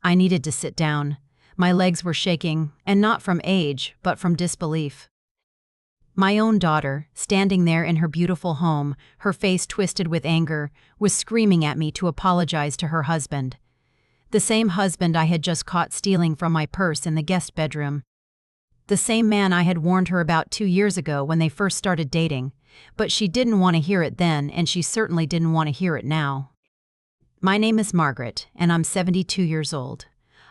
I needed to sit down. My legs were shaking, and not from age, but from disbelief. My own daughter, standing there in her beautiful home, her face twisted with anger, was screaming at me to apologize to her husband. The same husband I had just caught stealing from my purse in the guest bedroom. The same man I had warned her about 2 years ago when they first started dating, but she didn't want to hear it then, and she certainly didn't want to hear it now. My name is Margaret, and I'm 72 years old.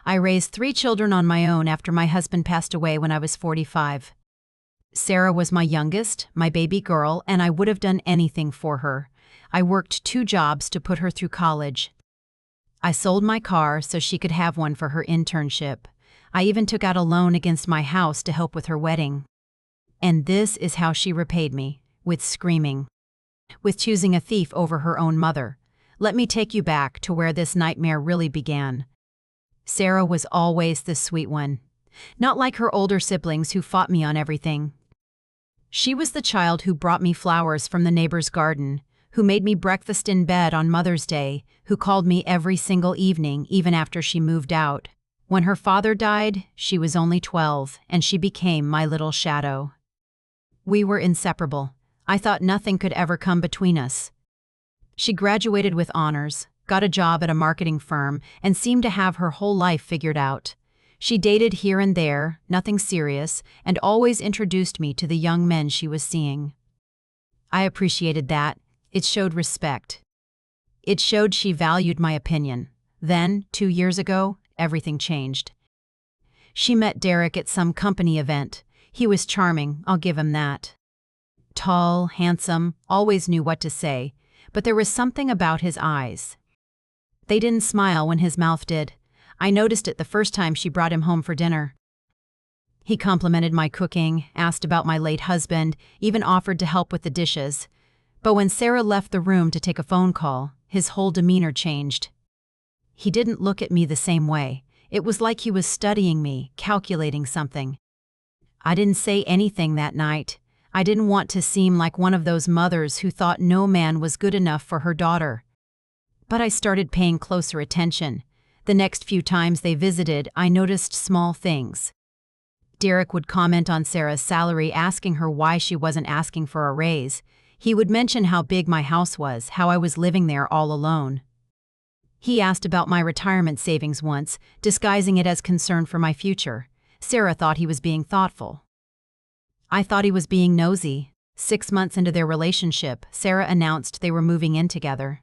I raised 3 children on my own after my husband passed away when I was 45. Sarah was my youngest, my baby girl, and I would have done anything for her. I worked 2 jobs to put her through college. I sold my car so she could have one for her internship. I even took out a loan against my house to help with her wedding. And this is how she repaid me, with screaming. With choosing a thief over her own mother. Let me take you back to where this nightmare really began. Sarah was always the sweet one. Not like her older siblings who fought me on everything. She was the child who brought me flowers from the neighbor's garden, who made me breakfast in bed on Mother's Day, who called me every single evening even after she moved out. When her father died, she was only 12, and she became my little shadow. We were inseparable. I thought nothing could ever come between us. She graduated with honors, got a job at a marketing firm, and seemed to have her whole life figured out. She dated here and there, nothing serious, and always introduced me to the young men she was seeing. I appreciated that. It showed respect. It showed she valued my opinion. Then, 2 years ago, everything changed. She met Derek at some company event. He was charming, I'll give him that. Tall, handsome, always knew what to say, but there was something about his eyes. They didn't smile when his mouth did. I noticed it the first time she brought him home for dinner. He complimented my cooking, asked about my late husband, even offered to help with the dishes. But when Sarah left the room to take a phone call, his whole demeanor changed. He didn't look at me the same way. It was like he was studying me, calculating something. I didn't say anything that night. I didn't want to seem like one of those mothers who thought no man was good enough for her daughter. But I started paying closer attention. The next few times they visited, I noticed small things. Derek would comment on Sarah's salary, asking her why she wasn't asking for a raise. He would mention how big my house was, how I was living there all alone. He asked about my retirement savings once, disguising it as concern for my future. Sarah thought he was being thoughtful. I thought he was being nosy. 6 months into their relationship, Sarah announced they were moving in together.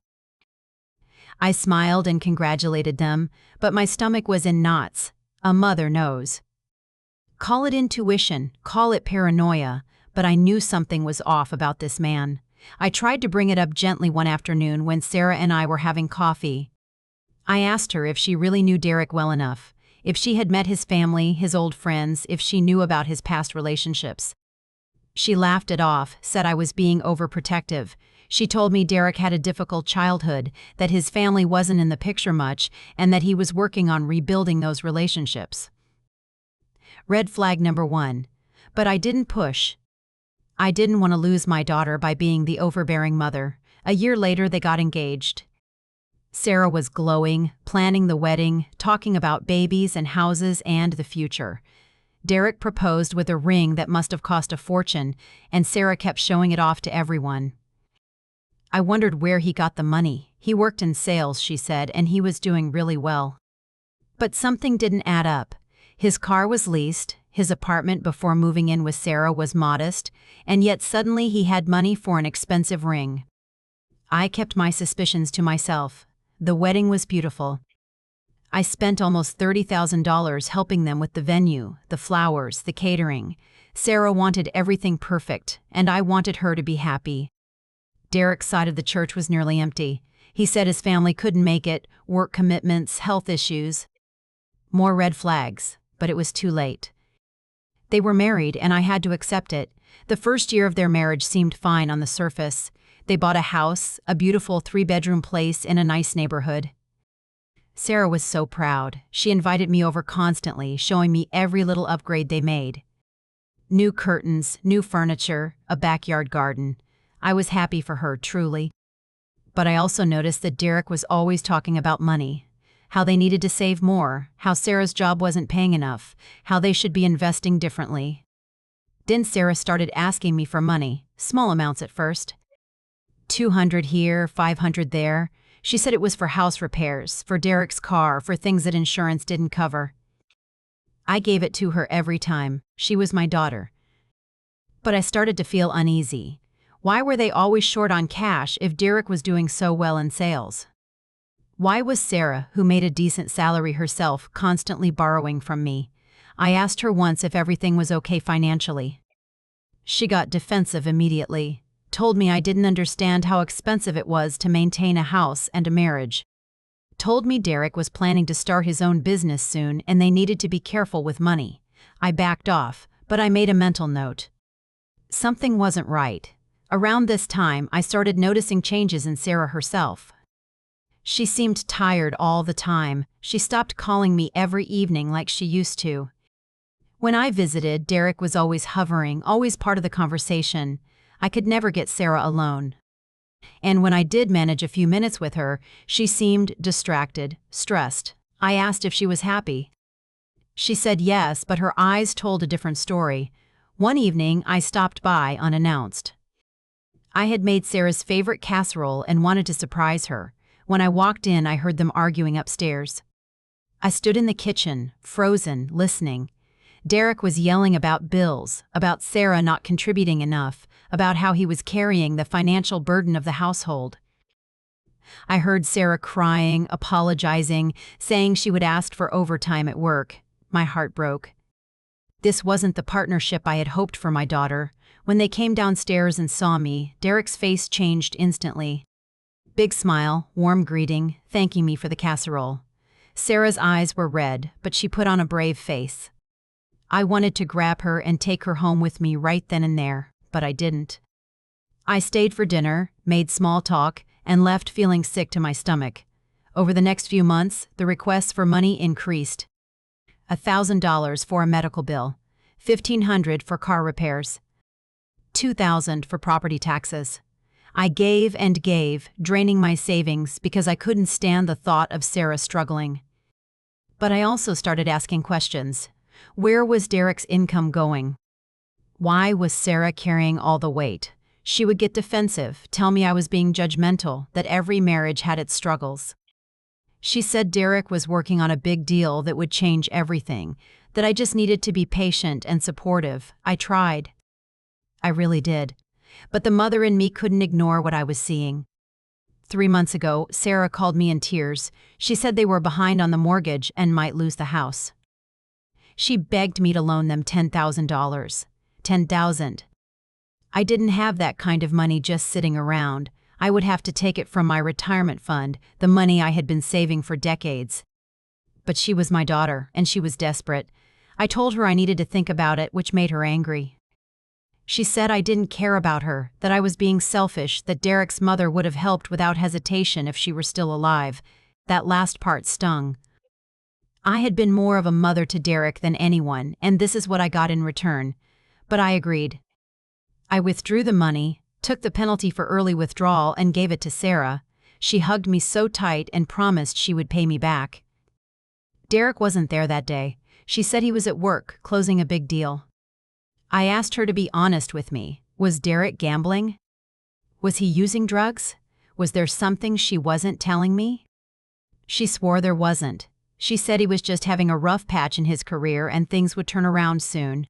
I smiled and congratulated them, but my stomach was in knots. A mother knows. Call it intuition, call it paranoia, but I knew something was off about this man. I tried to bring it up gently one afternoon when Sarah and I were having coffee. I asked her if she really knew Derek well enough, if she had met his family, his old friends, if she knew about his past relationships. She laughed it off, said I was being overprotective. She told me Derek had a difficult childhood, that his family wasn't in the picture much, and that he was working on rebuilding those relationships. Red flag number 1. But I didn't push. I didn't want to lose my daughter by being the overbearing mother. A year later, they got engaged. Sarah was glowing, planning the wedding, talking about babies and houses and the future. Derek proposed with a ring that must have cost a fortune, and Sarah kept showing it off to everyone. I wondered where he got the money. He worked in sales, she said, and he was doing really well. But something didn't add up. His car was leased, his apartment before moving in with Sarah was modest, and yet suddenly he had money for an expensive ring. I kept my suspicions to myself. The wedding was beautiful. I spent almost $30,000 helping them with the venue, the flowers, the catering. Sarah wanted everything perfect, and I wanted her to be happy. Derek's side of the church was nearly empty. He said his family couldn't make it, work commitments, health issues. More red flags, but it was too late. They were married, and I had to accept it. The first year of their marriage seemed fine on the surface. They bought a house, a beautiful 3-bedroom place in a nice neighborhood. Sarah was so proud. She invited me over constantly, showing me every little upgrade they made. New curtains, new furniture, a backyard garden. I was happy for her, truly. But I also noticed that Derek was always talking about money. how they needed to save more, how Sarah's job wasn't paying enough, how they should be investing differently. Then Sarah started asking me for money, small amounts at first. 200 here, 500 there. She said it was for house repairs, for Derek's car, for things that insurance didn't cover. I gave it to her every time. She was my daughter. But I started to feel uneasy. Why were they always short on cash if Derek was doing so well in sales? Why was Sarah, who made a decent salary herself, constantly borrowing from me? I asked her once if everything was okay financially. She got defensive immediately, told me I didn't understand how expensive it was to maintain a house and a marriage. Told me Derek was planning to start his own business soon and they needed to be careful with money. I backed off, but I made a mental note. Something wasn't right. Around this time, I started noticing changes in Sarah herself. She seemed tired all the time. She stopped calling me every evening like she used to. When I visited, Derek was always hovering, always part of the conversation. I could never get Sarah alone. And when I did manage a few minutes with her, she seemed distracted, stressed. I asked if she was happy. She said yes, but her eyes told a different story. One evening, I stopped by unannounced. I had made Sarah's favorite casserole and wanted to surprise her. When I walked in, I heard them arguing upstairs. I stood in the kitchen, frozen, listening. Derek was yelling about bills, about Sarah not contributing enough, about how he was carrying the financial burden of the household. I heard Sarah crying, apologizing, saying she would ask for overtime at work. My heart broke. This wasn't the partnership I had hoped for my daughter. When they came downstairs and saw me, Derek's face changed instantly. Big smile, warm greeting, thanking me for the casserole. Sarah's eyes were red, but she put on a brave face. I wanted to grab her and take her home with me right then and there, but I didn't. I stayed for dinner, made small talk, and left feeling sick to my stomach. Over the next few months, the requests for money increased. $1,000 for a medical bill, $1,500 for car repairs, $2,000 for property taxes. I gave and gave, draining my savings because I couldn't stand the thought of Sarah struggling. But I also started asking questions. Where was Derek's income going? Why was Sarah carrying all the weight? She would get defensive, tell me I was being judgmental, that every marriage had its struggles. She said Derek was working on a big deal that would change everything, that I just needed to be patient and supportive. I tried. I really did. But the mother in me couldn't ignore what I was seeing. 3 months ago, Sarah called me in tears. She said they were behind on the mortgage and might lose the house. She begged me to loan them $10,000. $10,000. I didn't have that kind of money just sitting around. I would have to take it from my retirement fund, the money I had been saving for decades. But she was my daughter, and she was desperate. I told her I needed to think about it, which made her angry. She said I didn't care about her, that I was being selfish, that Derek's mother would have helped without hesitation if she were still alive. That last part stung. I had been more of a mother to Derek than anyone, and this is what I got in return. But I agreed. I withdrew the money, took the penalty for early withdrawal, and gave it to Sarah. She hugged me so tight and promised she would pay me back. Derek wasn't there that day. She said he was at work, closing a big deal. I asked her to be honest with me. Was Derek gambling? Was he using drugs? Was there something she wasn't telling me? She swore there wasn't. She said he was just having a rough patch in his career and things would turn around soon.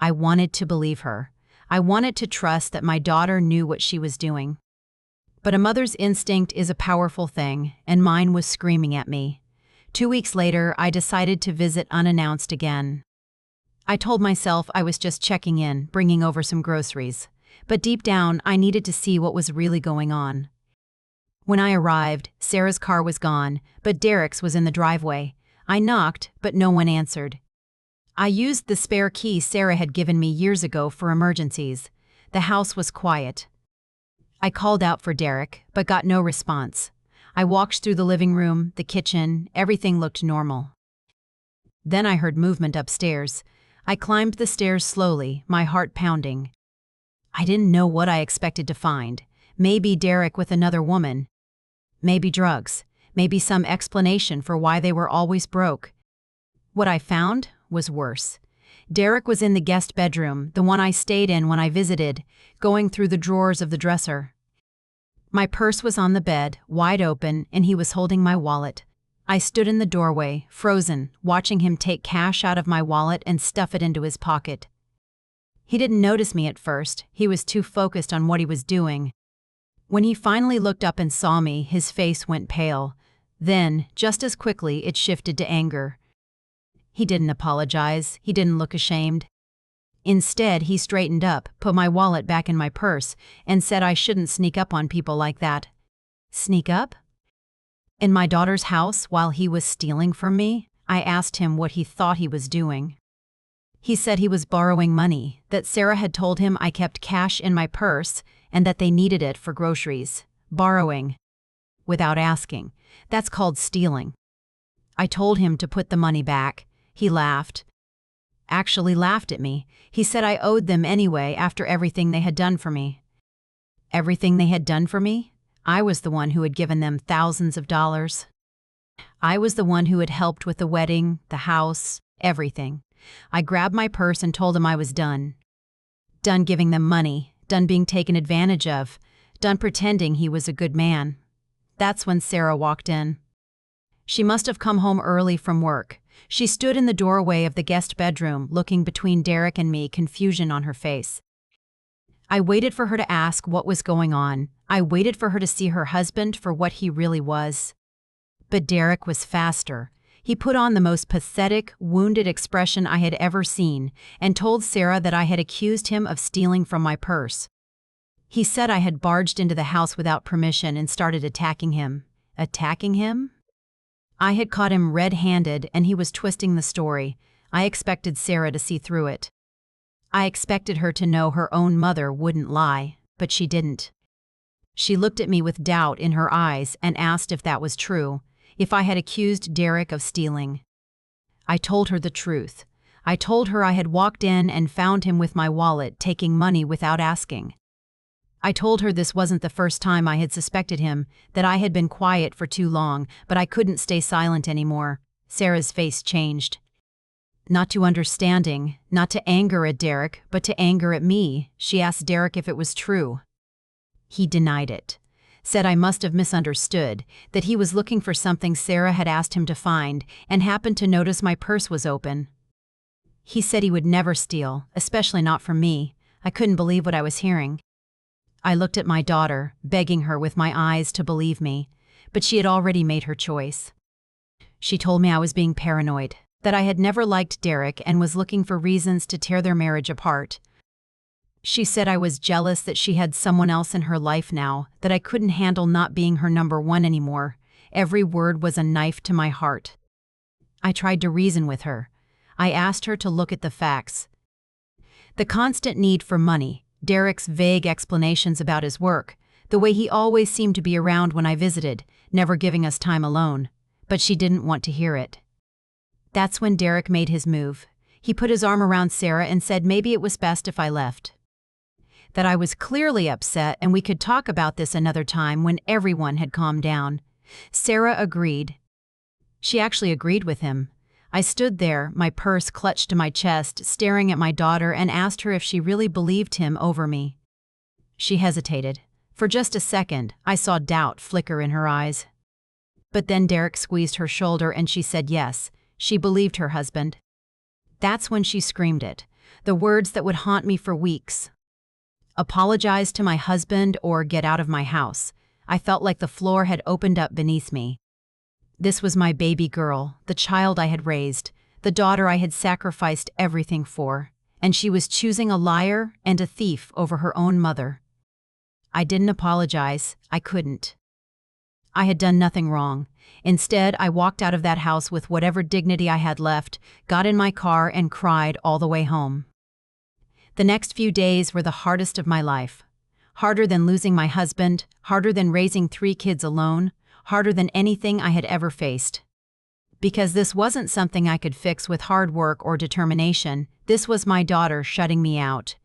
I wanted to believe her. I wanted to trust that my daughter knew what she was doing. But a mother's instinct is a powerful thing, and mine was screaming at me. 2 weeks later, I decided to visit unannounced again. I told myself I was just checking in, bringing over some groceries. But deep down, I needed to see what was really going on. When I arrived, Sarah's car was gone, but Derek's was in the driveway. I knocked, but no one answered. I used the spare key Sarah had given me years ago for emergencies. The house was quiet. I called out for Derek, but got no response. I walked through the living room, the kitchen, everything looked normal. Then I heard movement upstairs. I climbed the stairs slowly, my heart pounding. I didn't know what I expected to find. Maybe Derek with another woman. Maybe drugs. maybe some explanation for why they were always broke. What I found was worse. Derek was in the guest bedroom, the one I stayed in when I visited, going through the drawers of the dresser. My purse was on the bed, wide open, and he was holding my wallet. I stood in the doorway, frozen, watching him take cash out of my wallet and stuff it into his pocket. He didn't notice me at first. He was too focused on what he was doing. When he finally looked up and saw me, his face went pale. Then, just as quickly, it shifted to anger. He didn't apologize. He didn't look ashamed. Instead, he straightened up, put my wallet back in my purse, and said I shouldn't sneak up on people like that. Sneak up? In my daughter's house while he was stealing from me? I asked him what he thought he was doing. He said he was borrowing money, that Sarah had told him I kept cash in my purse and that they needed it for groceries. Borrowing. Without asking. That's called stealing. I told him to put the money back. He laughed. Actually laughed at me. He said I owed them anyway after everything they had done for me. Everything they had done for me? I was the one who had given them thousands of dollars. I was the one who had helped with the wedding, the house, everything. I grabbed my purse and told him I was done. Done giving them money, done being taken advantage of, done pretending he was a good man. That's when Sarah walked in. She must have come home early from work. She stood in the doorway of the guest bedroom, looking between Derek and me, confusion on her face. I waited for her to ask what was going on. I waited for her to see her husband for what he really was. But Derek was faster. He put on the most pathetic, wounded expression I had ever seen and told Sarah that I had accused him of stealing from my purse. He said I had barged into the house without permission and started attacking him. Attacking him? I had caught him red-handed and he was twisting the story. I expected Sarah to see through it. I expected her to know her own mother wouldn't lie, but she didn't. She looked at me with doubt in her eyes and asked if that was true, if I had accused Derek of stealing. I told her the truth. I told her I had walked in and found him with my wallet taking money without asking. I told her this wasn't the first time I had suspected him, that I had been quiet for too long, but I couldn't stay silent anymore. Sarah's face changed. Not to understanding, not to anger at Derek, but to anger at me. She asked Derek if it was true. He denied it. Said I must have misunderstood, that he was looking for something Sarah had asked him to find, and happened to notice my purse was open. He said he would never steal, especially not from me. I couldn't believe what I was hearing. I looked at my daughter, begging her with my eyes to believe me, but she had already made her choice. She told me I was being paranoid, that I had never liked Derek and was looking for reasons to tear their marriage apart. She said I was jealous that she had someone else in her life now, that I couldn't handle not being her number one anymore. Every word was a knife to my heart. I tried to reason with her. I asked her to look at the facts. The constant need for money, Derek's vague explanations about his work, the way he always seemed to be around when I visited, never giving us time alone. But she didn't want to hear it. That's when Derek made his move. He put his arm around Sarah and said maybe it was best if I left. That I was clearly upset and we could talk about this another time when everyone had calmed down. Sarah agreed. She actually agreed with him. I stood there, my purse clutched to my chest, staring at my daughter and asked her if she really believed him over me. She hesitated. For just a second, I saw doubt flicker in her eyes. But then Derek squeezed her shoulder and she said yes, she believed her husband. That's when she screamed it, the words that would haunt me for weeks. Apologize to my husband or get out of my house. I felt like the floor had opened up beneath me. This was my baby girl, the child I had raised, the daughter I had sacrificed everything for, and she was choosing a liar and a thief over her own mother. I didn't apologize. I couldn't. I had done nothing wrong. Instead, I walked out of that house with whatever dignity I had left, got in my car and cried all the way home. The next few days were the hardest of my life. Harder than losing my husband, harder than raising 3 kids alone, harder than anything I had ever faced. Because this wasn't something I could fix with hard work or determination, this was my daughter shutting me out.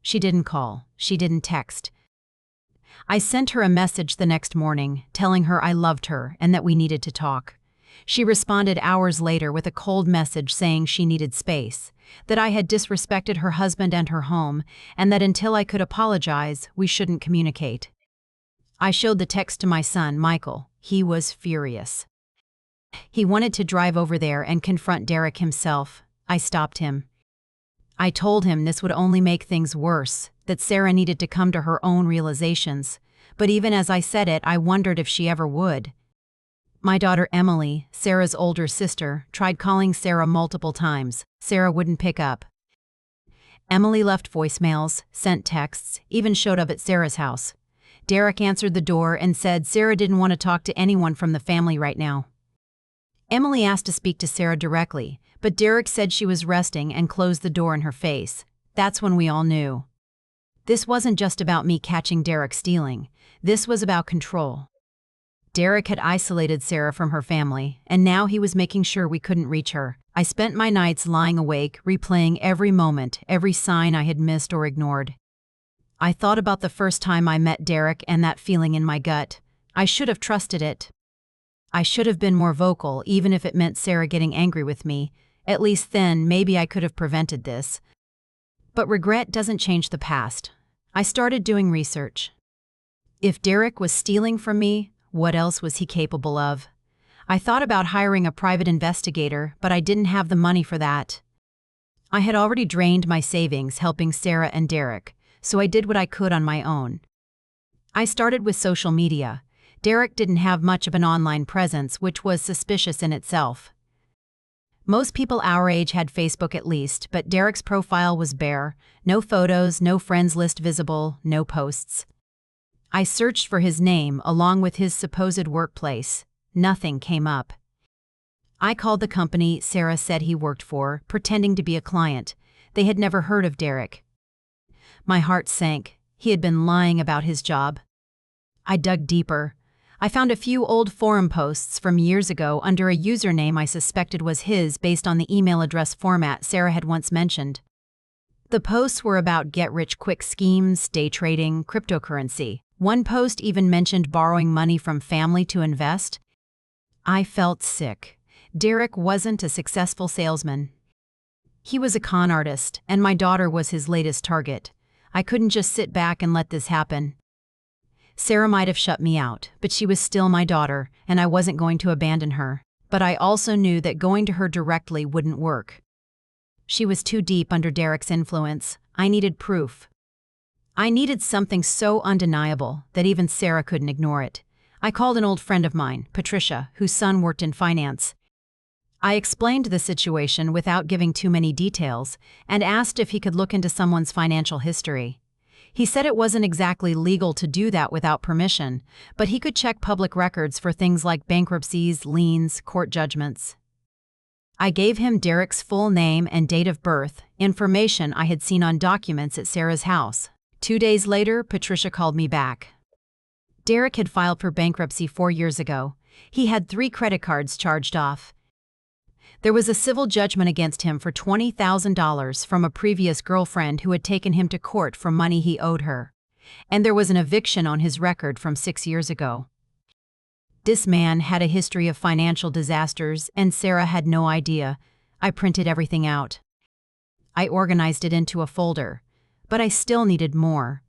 She didn't call, she didn't text. I sent her a message the next morning, telling her I loved her and that we needed to talk. She responded hours later with a cold message saying she needed space, that I had disrespected her husband and her home, and that until I could apologize, we shouldn't communicate. I showed the text to my son, Michael. He was furious. He wanted to drive over there and confront Derek himself. I stopped him. I told him this would only make things worse, that Sarah needed to come to her own realizations, but even as I said it, I wondered if she ever would. My daughter Emily, Sarah's older sister, tried calling Sarah multiple times. Sarah wouldn't pick up. Emily left voicemails, sent texts, even showed up at Sarah's house. Derek answered the door and said Sarah didn't want to talk to anyone from the family right now. Emily asked to speak to Sarah directly, but Derek said she was resting and closed the door in her face. That's when we all knew. This wasn't just about me catching Derek stealing. This was about control. Derek had isolated Sarah from her family, and now he was making sure we couldn't reach her. I spent my nights lying awake, replaying every moment, every sign I had missed or ignored. I thought about the first time I met Derek and that feeling in my gut. I should have trusted it. I should have been more vocal, even if it meant Sarah getting angry with me. At least then, maybe I could have prevented this. But regret doesn't change the past. I started doing research. If Derek was stealing from me, what else was he capable of? I thought about hiring a private investigator, but I didn't have the money for that. I had already drained my savings helping Sarah and Derek, so I did what I could on my own. I started with social media. Derek didn't have much of an online presence, which was suspicious in itself. Most people our age had Facebook at least, but Derek's profile was bare. No photos, no friends list visible, no posts. I searched for his name along with his supposed workplace. Nothing came up. I called the company Sarah said he worked for, pretending to be a client. They had never heard of Derek. My heart sank. He had been lying about his job. I dug deeper. I found a few old forum posts from years ago under a username I suspected was his based on the email address format Sarah had once mentioned. The posts were about get-rich-quick schemes, day trading, cryptocurrency. One post even mentioned borrowing money from family to invest. I felt sick. Derek wasn't a successful salesman. He was a con artist, and my daughter was his latest target. I couldn't just sit back and let this happen. Sarah might have shut me out, but she was still my daughter, and I wasn't going to abandon her. But I also knew that going to her directly wouldn't work. She was too deep under Derek's influence. I needed proof. I needed something so undeniable that even Sarah couldn't ignore it. I called an old friend of mine, Patricia, whose son worked in finance. I explained the situation without giving too many details and asked if he could look into someone's financial history. He said it wasn't exactly legal to do that without permission, but he could check public records for things like bankruptcies, liens, court judgments. I gave him Derek's full name and date of birth, information I had seen on documents at Sarah's house. 2 days later, Patricia called me back. Derek had filed for bankruptcy 4 years ago. He had 3 credit cards charged off. There was a civil judgment against him for $20,000 from a previous girlfriend who had taken him to court for money he owed her. And there was an eviction on his record from 6 years ago. This man had a history of financial disasters, and Sarah had no idea. I printed everything out. I organized it into a folder. But I still needed more.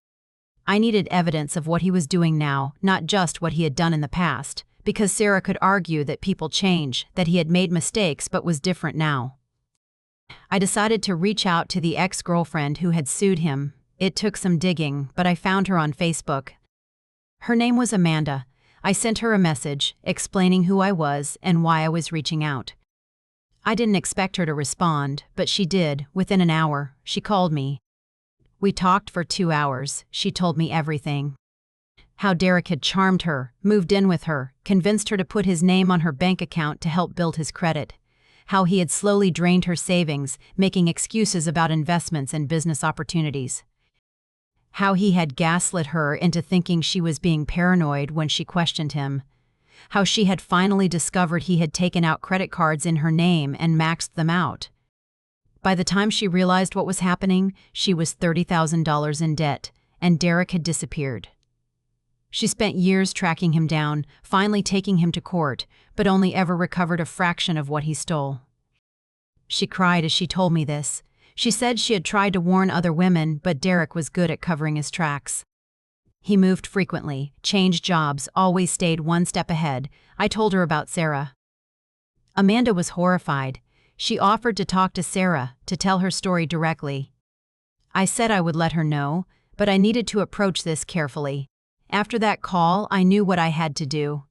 I needed evidence of what he was doing now, not just what he had done in the past, because Sarah could argue that people change, that he had made mistakes but was different now. I decided to reach out to the ex-girlfriend who had sued him. It took some digging, but I found her on Facebook. Her name was Amanda. I sent her a message, explaining who I was and why I was reaching out. I didn't expect her to respond, but she did. Within an hour, she called me. We talked for 2 hours. She told me everything. How Derek had charmed her, moved in with her, convinced her to put his name on her bank account to help build his credit. How he had slowly drained her savings, making excuses about investments and business opportunities. How he had gaslit her into thinking she was being paranoid when she questioned him. How she had finally discovered he had taken out credit cards in her name and maxed them out. By the time she realized what was happening, she was $30,000 in debt, and Derek had disappeared. She spent years tracking him down, finally taking him to court, but only ever recovered a fraction of what he stole. She cried as she told me this. She said she had tried to warn other women, but Derek was good at covering his tracks. He moved frequently, changed jobs, always stayed one step ahead. I told her about Sarah. Amanda was horrified. She offered to talk to Sarah, to tell her story directly. I said I would let her know, but I needed to approach this carefully. After that call, I knew what I had to do.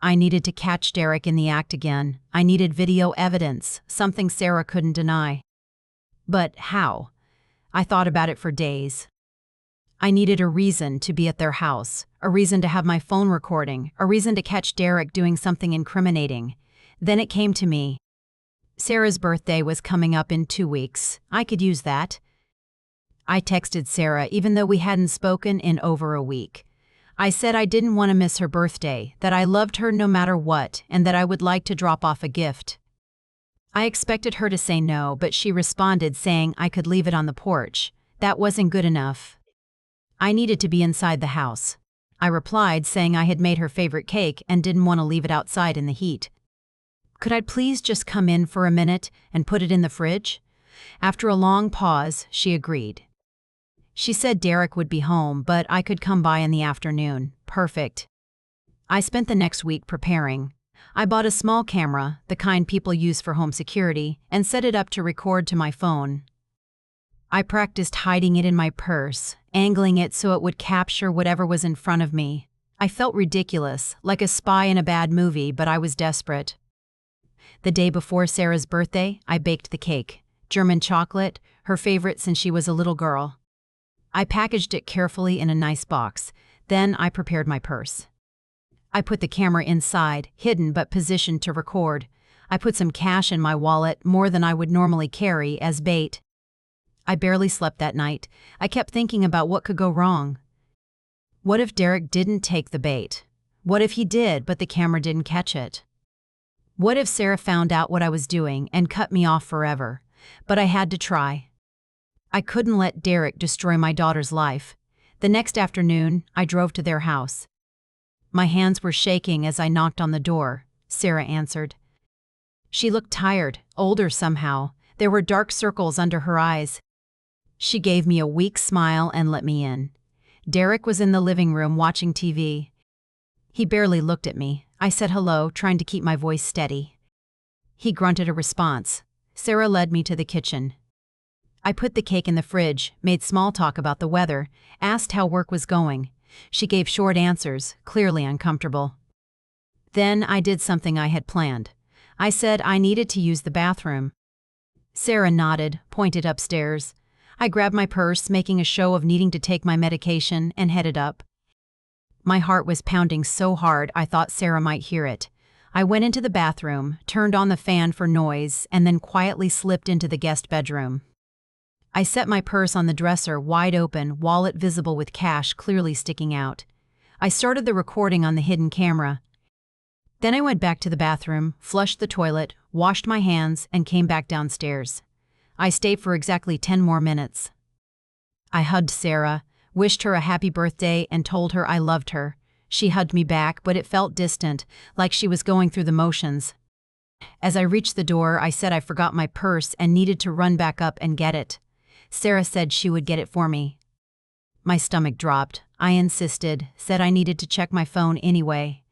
I needed to catch Derek in the act again. I needed video evidence, something Sarah couldn't deny. But how? I thought about it for days. I needed a reason to be at their house, a reason to have my phone recording, a reason to catch Derek doing something incriminating. Then it came to me. Sarah's birthday was coming up in 2 weeks. I could use that. I texted Sarah even though we hadn't spoken in over a week. I said I didn't want to miss her birthday, that I loved her no matter what, and that I would like to drop off a gift. I expected her to say no, but she responded saying I could leave it on the porch. That wasn't good enough. I needed to be inside the house. I replied saying I had made her favorite cake and didn't want to leave it outside in the heat. Could I please just come in for a minute and put it in the fridge? After a long pause, she agreed. She said Derek would be home, but I could come by in the afternoon. Perfect. I spent the next week preparing. I bought a small camera, the kind people use for home security, and set it up to record to my phone. I practiced hiding it in my purse, angling it so it would capture whatever was in front of me. I felt ridiculous, like a spy in a bad movie, but I was desperate. The day before Sarah's birthday, I baked the cake. German chocolate, her favorite since she was a little girl. I packaged it carefully in a nice box. Then I prepared my purse. I put the camera inside, hidden but positioned to record. I put some cash in my wallet, more than I would normally carry, as bait. I barely slept that night. I kept thinking about what could go wrong. What if Derek didn't take the bait? What if he did, but the camera didn't catch it? What if Sarah found out what I was doing and cut me off forever? But I had to try. I couldn't let Derek destroy my daughter's life. The next afternoon, I drove to their house. My hands were shaking as I knocked on the door. Sarah answered. She looked tired, older somehow. There were dark circles under her eyes. She gave me a weak smile and let me in. Derek was in the living room watching TV. He barely looked at me. I said hello, trying to keep my voice steady. He grunted a response. Sarah led me to the kitchen. I put the cake in the fridge, made small talk about the weather, asked how work was going. She gave short answers, clearly uncomfortable. Then I did something I had planned. I said I needed to use the bathroom. Sarah nodded, pointed upstairs. I grabbed my purse, making a show of needing to take my medication, and headed up. My heart was pounding so hard I thought Sarah might hear it. I went into the bathroom, turned on the fan for noise, and then quietly slipped into the guest bedroom. I set my purse on the dresser wide open, wallet visible with cash clearly sticking out. I started the recording on the hidden camera. Then I went back to the bathroom, flushed the toilet, washed my hands, and came back downstairs. I stayed for exactly 10 more minutes. I hugged Sarah, wished her a happy birthday, and told her I loved her. She hugged me back, but it felt distant, like she was going through the motions. As I reached the door, I said I forgot my purse and needed to run back up and get it. Sarah said she would get it for me. My stomach dropped. I insisted, said I needed to check my phone anyway.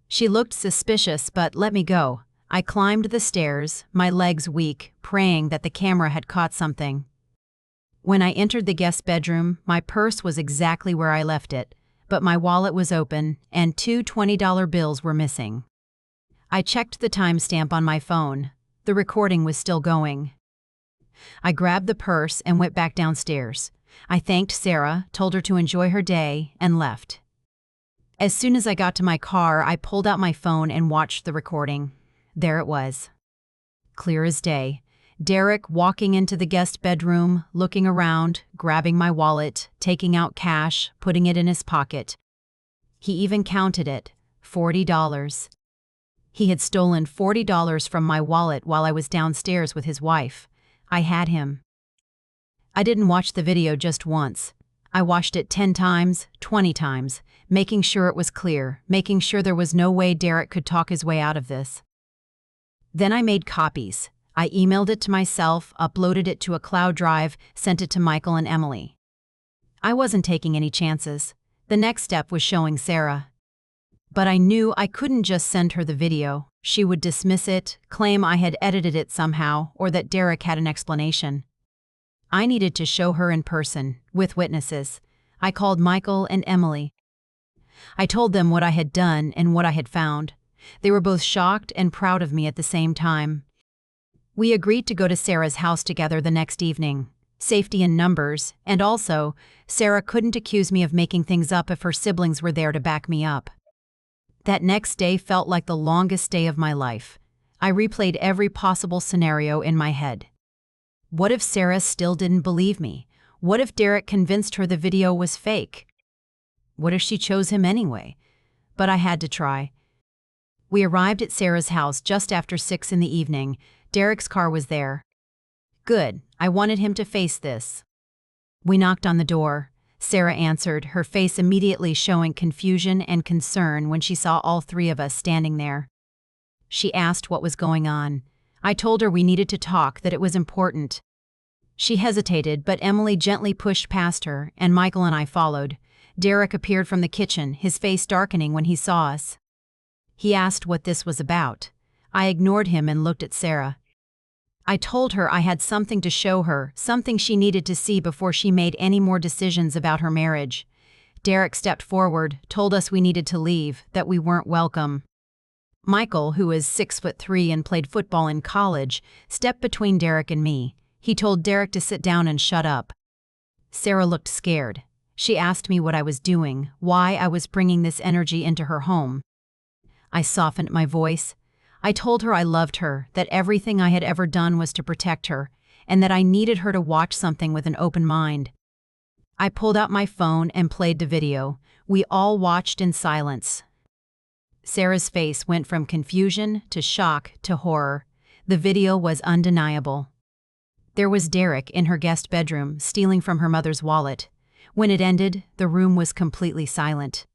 She looked suspicious but let me go. I climbed the stairs, my legs weak, praying that the camera had caught something. When I entered the guest bedroom, my purse was exactly where I left it, but my wallet was open and 2 $20 bills were missing. I checked the timestamp on my phone. The recording was still going. I grabbed the purse and went back downstairs. I thanked Sarah, told her to enjoy her day, and left. As soon as I got to my car, I pulled out my phone and watched the recording. There it was. Clear as day. Derek walking into the guest bedroom, looking around, grabbing my wallet, taking out cash, putting it in his pocket. He even counted it, $40. He had stolen $40 from my wallet while I was downstairs with his wife. I had him. I didn't watch the video just once. I watched it 10 times, 20 times, making sure it was clear, making sure there was no way Derek could talk his way out of this. Then I made copies. I emailed it to myself, uploaded it to a cloud drive, sent it to Michael and Emily. I wasn't taking any chances. The next step was showing Sarah. But I knew I couldn't just send her the video. She would dismiss it, claim I had edited it somehow, or that Derek had an explanation. I needed to show her in person, with witnesses. I called Michael and Emily. I told them what I had done and what I had found. They were both shocked and proud of me at the same time. We agreed to go to Sarah's house together the next evening. Safety in numbers, and also, Sarah couldn't accuse me of making things up if her siblings were there to back me up. That next day felt like the longest day of my life. I replayed every possible scenario in my head. What if Sarah still didn't believe me? What if Derek convinced her the video was fake? What if she chose him anyway? But I had to try. We arrived at Sarah's house just after 6 in the evening. Derek's car was there. Good, I wanted him to face this. We knocked on the door. Sarah answered, her face immediately showing confusion and concern when she saw all three of us standing there. She asked what was going on. I told her we needed to talk, that it was important. She hesitated, but Emily gently pushed past her, and Michael and I followed. Derek appeared from the kitchen, his face darkening when he saw us. He asked what this was about. I ignored him and looked at Sarah. I told her I had something to show her, something she needed to see before she made any more decisions about her marriage. Derek stepped forward, told us we needed to leave, that we weren't welcome. Michael, who is 6'3" and played football in college, stepped between Derek and me. He told Derek to sit down and shut up. Sarah looked scared. She asked me what I was doing, why I was bringing this energy into her home. I softened my voice. I told her I loved her, that everything I had ever done was to protect her, and that I needed her to watch something with an open mind. I pulled out my phone and played the video. We all watched in silence. Sarah's face went from confusion to shock to horror. The video was undeniable. There was Derek in her guest bedroom, stealing from her mother's wallet. When it ended, the room was completely silent.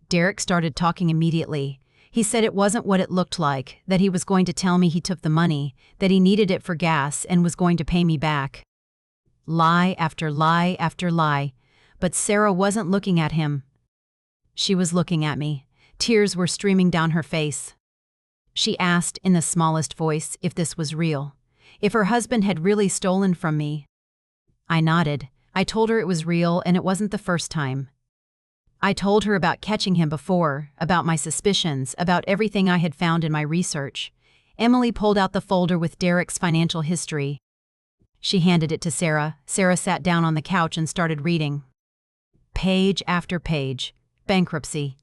Derek started talking immediately. He said it wasn't what it looked like, that he was going to tell me he took the money, that he needed it for gas and was going to pay me back. Lie after lie after lie, but Sarah wasn't looking at him. She was looking at me. Tears were streaming down her face. She asked in the smallest voice if this was real, if her husband had really stolen from me. I nodded. I told her it was real and it wasn't the first time. I told her about catching him before, about my suspicions, about everything I had found in my research. Emily pulled out the folder with Derek's financial history. She handed it to Sarah. Sarah sat down on the couch and started reading. Page after page. Bankruptcy.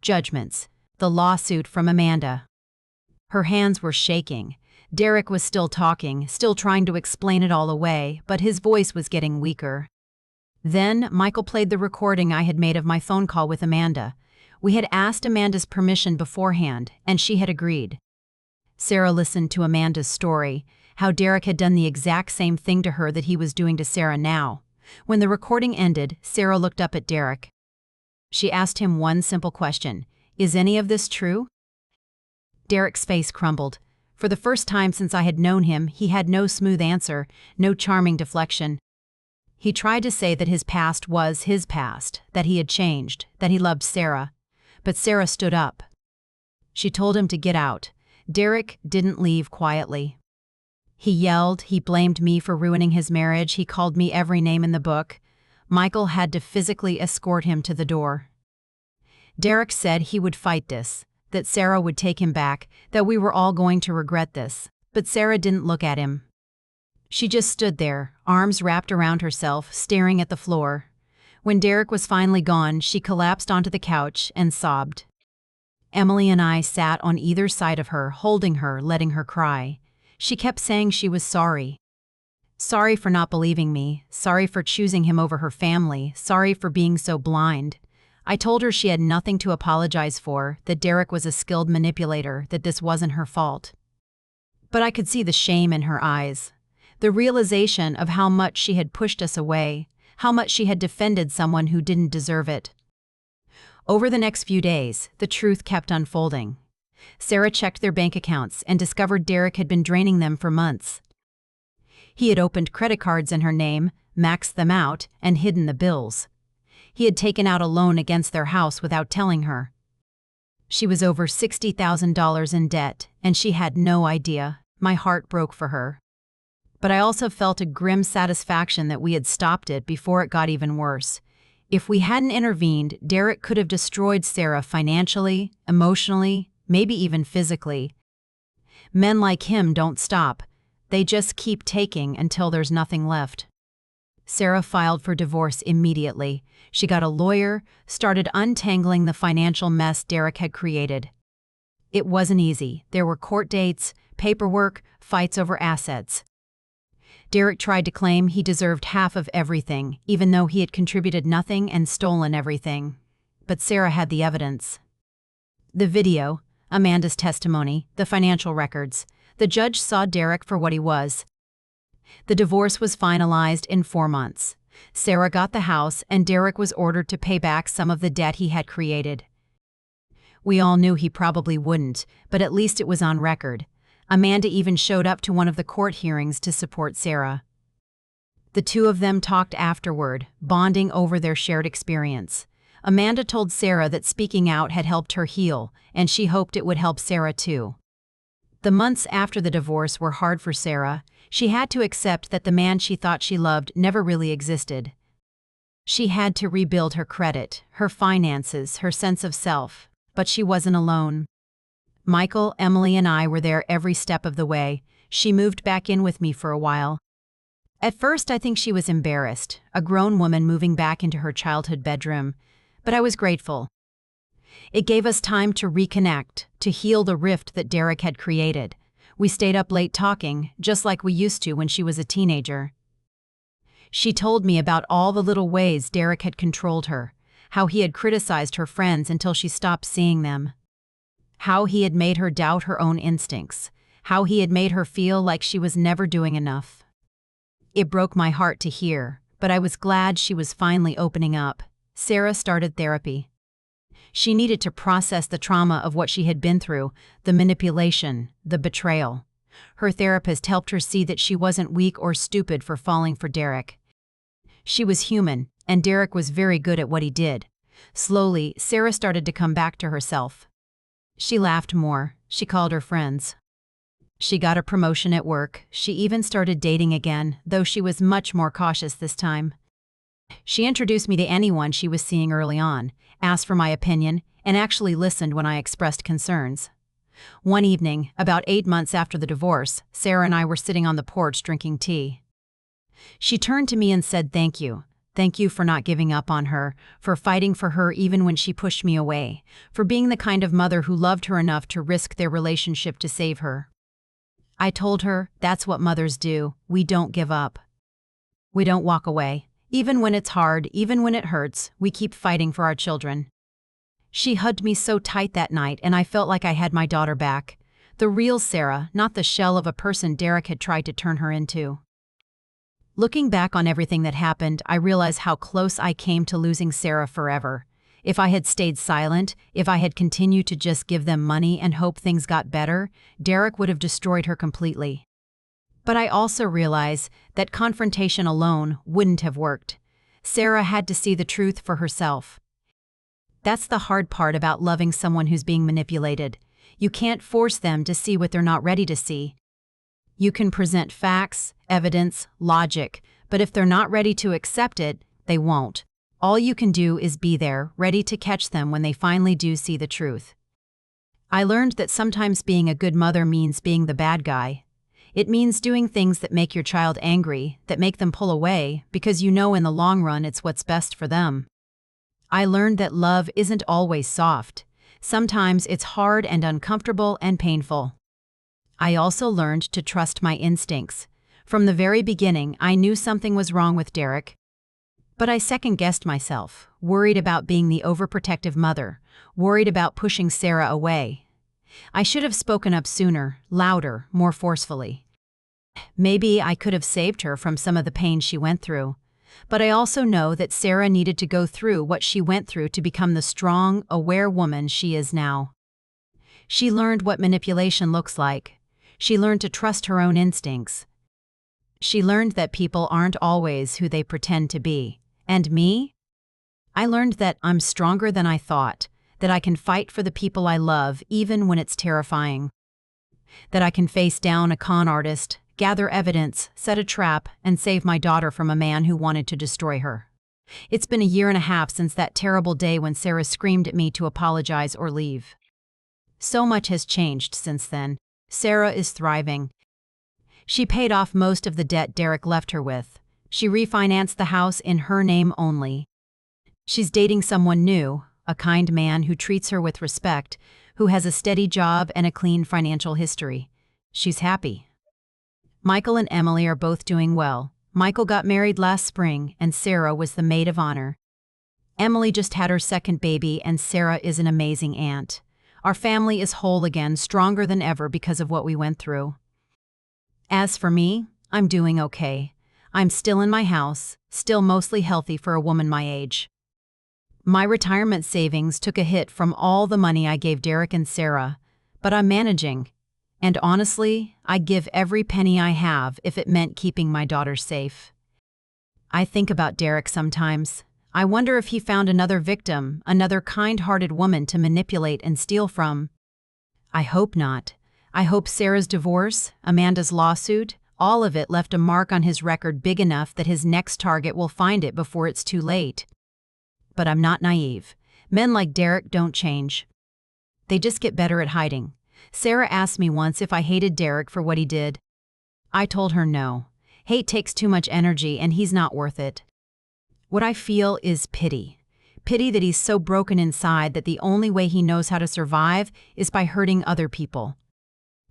Judgments. The lawsuit from Amanda. Her hands were shaking. Derek was still talking, still trying to explain it all away, but his voice was getting weaker. Then Michael played the recording I had made of my phone call with Amanda. We had asked Amanda's permission beforehand, and she had agreed. Sarah listened to Amanda's story, how Derek had done the exact same thing to her that he was doing to Sarah now. When the recording ended, Sarah looked up at Derek. She asked him one simple question: "Is any of this true?" Derek's face crumbled. For the first time since I had known him, he had no smooth answer, no charming deflection. He tried to say that his past was his past, that he had changed, that he loved Sarah. But Sarah stood up. She told him to get out. Derek didn't leave quietly. He yelled, he blamed me for ruining his marriage, he called me every name in the book. Michael had to physically escort him to the door. Derek said he would fight this, that Sarah would take him back, that we were all going to regret this. But Sarah didn't look at him. She just stood there, arms wrapped around herself, staring at the floor. When Derek was finally gone, she collapsed onto the couch and sobbed. Emily and I sat on either side of her, holding her, letting her cry. She kept saying she was sorry. Sorry for not believing me, sorry for choosing him over her family, sorry for being so blind. I told her she had nothing to apologize for, that Derek was a skilled manipulator, that this wasn't her fault. But I could see the shame in her eyes. The realization of how much she had pushed us away, how much she had defended someone who didn't deserve it. Over the next few days, the truth kept unfolding. Sarah checked their bank accounts and discovered Derek had been draining them for months. He had opened credit cards in her name, maxed them out, and hidden the bills. He had taken out a loan against their house without telling her. She was over $60,000 in debt, and she had no idea. My heart broke for her. But I also felt a grim satisfaction that we had stopped it before it got even worse. If we hadn't intervened, Derek could have destroyed Sarah financially, emotionally, maybe even physically. Men like him don't stop. They just keep taking until there's nothing left. Sarah filed for divorce immediately. She got a lawyer, started untangling the financial mess Derek had created. It wasn't easy. There were court dates, paperwork, fights over assets. Derek tried to claim he deserved half of everything, even though he had contributed nothing and stolen everything. But Sarah had the evidence. The video, Amanda's testimony, the financial records. The judge saw Derek for what he was. The divorce was finalized in 4 months. Sarah got the house, and Derek was ordered to pay back some of the debt he had created. We all knew he probably wouldn't, but at least it was on record. Amanda even showed up to one of the court hearings to support Sarah. The two of them talked afterward, bonding over their shared experience. Amanda told Sarah that speaking out had helped her heal, and she hoped it would help Sarah too. The months after the divorce were hard for Sarah. She had to accept that the man she thought she loved never really existed. She had to rebuild her credit, her finances, her sense of self, but she wasn't alone. Michael, Emily, and I were there every step of the way. She moved back in with me for a while. At first, I think she was embarrassed, a grown woman moving back into her childhood bedroom, but I was grateful. It gave us time to reconnect, to heal the rift that Derek had created. We stayed up late talking, just like we used to when she was a teenager. She told me about all the little ways Derek had controlled her, how he had criticized her friends until she stopped seeing them, how he had made her doubt her own instincts, how he had made her feel like she was never doing enough. It broke my heart to hear, but I was glad she was finally opening up. Sarah started therapy. She needed to process the trauma of what she had been through, the manipulation, the betrayal. Her therapist helped her see that she wasn't weak or stupid for falling for Derek. She was human, and Derek was very good at what he did. Slowly, Sarah started to come back to herself. She laughed more. She called her friends. She got a promotion at work. She even started dating again, though she was much more cautious this time. She introduced me to anyone she was seeing early on, asked for my opinion, and actually listened when I expressed concerns. One evening, about 8 months after the divorce, Sarah and I were sitting on the porch drinking tea. She turned to me and said, "Thank you. Thank you for not giving up on her, for fighting for her even when she pushed me away, for being the kind of mother who loved her enough to risk their relationship to save her." I told her, that's what mothers do. We don't give up. We don't walk away. Even when it's hard, even when it hurts, we keep fighting for our children. She hugged me so tight that night, and I felt like I had my daughter back. The real Sarah, not the shell of a person Derek had tried to turn her into. Looking back on everything that happened, I realize how close I came to losing Sarah forever. If I had stayed silent, if I had continued to just give them money and hope things got better, Derek would have destroyed her completely. But I also realize that confrontation alone wouldn't have worked. Sarah had to see the truth for herself. That's the hard part about loving someone who's being manipulated. You can't force them to see what they're not ready to see. You can present facts, evidence, logic, but if they're not ready to accept it, they won't. All you can do is be there, ready to catch them when they finally do see the truth. I learned that sometimes being a good mother means being the bad guy. It means doing things that make your child angry, that make them pull away, because you know in the long run it's what's best for them. I learned that love isn't always soft. Sometimes it's hard and uncomfortable and painful. I also learned to trust my instincts. From the very beginning, I knew something was wrong with Derek. But I second-guessed myself, worried about being the overprotective mother, worried about pushing Sarah away. I should have spoken up sooner, louder, more forcefully. Maybe I could have saved her from some of the pain she went through. But I also know that Sarah needed to go through what she went through to become the strong, aware woman she is now. She learned what manipulation looks like. She learned to trust her own instincts. She learned that people aren't always who they pretend to be. And me? I learned that I'm stronger than I thought, that I can fight for the people I love even when it's terrifying. That I can face down a con artist, gather evidence, set a trap, and save my daughter from a man who wanted to destroy her. It's been a year and a half since that terrible day when Sarah screamed at me to apologize or leave. So much has changed since then. Sarah is thriving. She paid off most of the debt Derek left her with. She refinanced the house in her name only. She's dating someone new, a kind man who treats her with respect, who has a steady job and a clean financial history. She's happy. Michael and Emily are both doing well. Michael got married last spring, and Sarah was the maid of honor. Emily just had her second baby, and Sarah is an amazing aunt. Our family is whole again, stronger than ever because of what we went through. As for me, I'm doing okay. I'm still in my house, still mostly healthy for a woman my age. My retirement savings took a hit from all the money I gave Derek and Sarah, but I'm managing. And honestly, I'd give every penny I have if it meant keeping my daughter safe. I think about Derek sometimes. I wonder if he found another victim, another kind-hearted woman to manipulate and steal from. I hope not. I hope Sarah's divorce, Amanda's lawsuit, all of it left a mark on his record big enough that his next target will find it before it's too late. But I'm not naive. Men like Derek don't change. They just get better at hiding. Sarah asked me once if I hated Derek for what he did. I told her no. Hate takes too much energy and he's not worth it. What I feel is pity. Pity that he's so broken inside that the only way he knows how to survive is by hurting other people.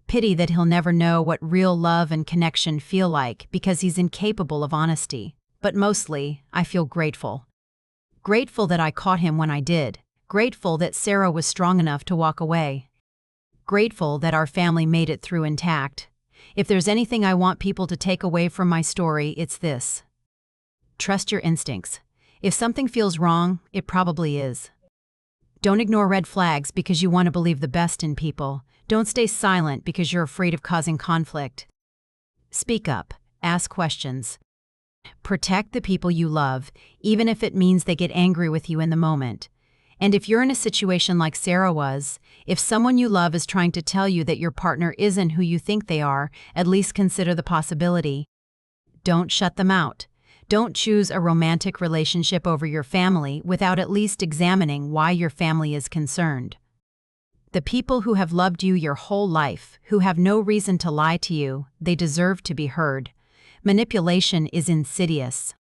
Pity that he'll never know what real love and connection feel like because he's incapable of honesty. But mostly, I feel grateful. Grateful that I caught him when I did. Grateful that Sarah was strong enough to walk away. Grateful that our family made it through intact. If there's anything I want people to take away from my story, it's this. Trust your instincts. If something feels wrong, it probably is. Don't ignore red flags because you want to believe the best in people. Don't stay silent because you're afraid of causing conflict. Speak up. Ask questions. Protect the people you love, even if it means they get angry with you in the moment. And if you're in a situation like Sarah was, if someone you love is trying to tell you that your partner isn't who you think they are, at least consider the possibility. Don't shut them out. Don't choose a romantic relationship over your family without at least examining why your family is concerned. The people who have loved you your whole life, who have no reason to lie to you, they deserve to be heard. Manipulation is insidious.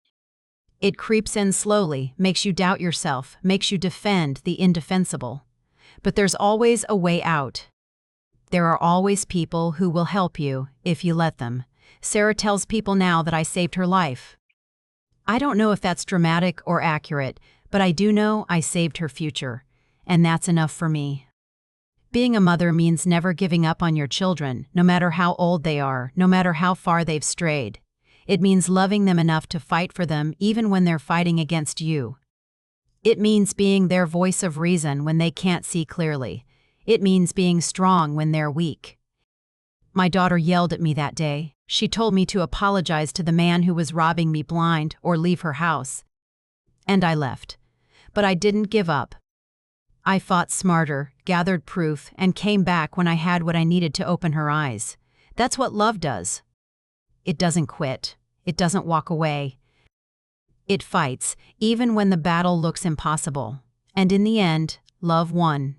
It creeps in slowly, makes you doubt yourself, makes you defend the indefensible. But there's always a way out. There are always people who will help you, if you let them. Sarah tells people now that I saved her life. I don't know if that's dramatic or accurate, but I do know I saved her future. And that's enough for me. Being a mother means never giving up on your children, no matter how old they are, no matter how far they've strayed. It means loving them enough to fight for them even when they're fighting against you. It means being their voice of reason when they can't see clearly. It means being strong when they're weak. My daughter yelled at me that day. She told me to apologize to the man who was robbing me blind or leave her house. And I left. But I didn't give up. I fought smarter, gathered proof, and came back when I had what I needed to open her eyes. That's what love does. It doesn't quit. It doesn't walk away. It fights, even when the battle looks impossible. And in the end, love won.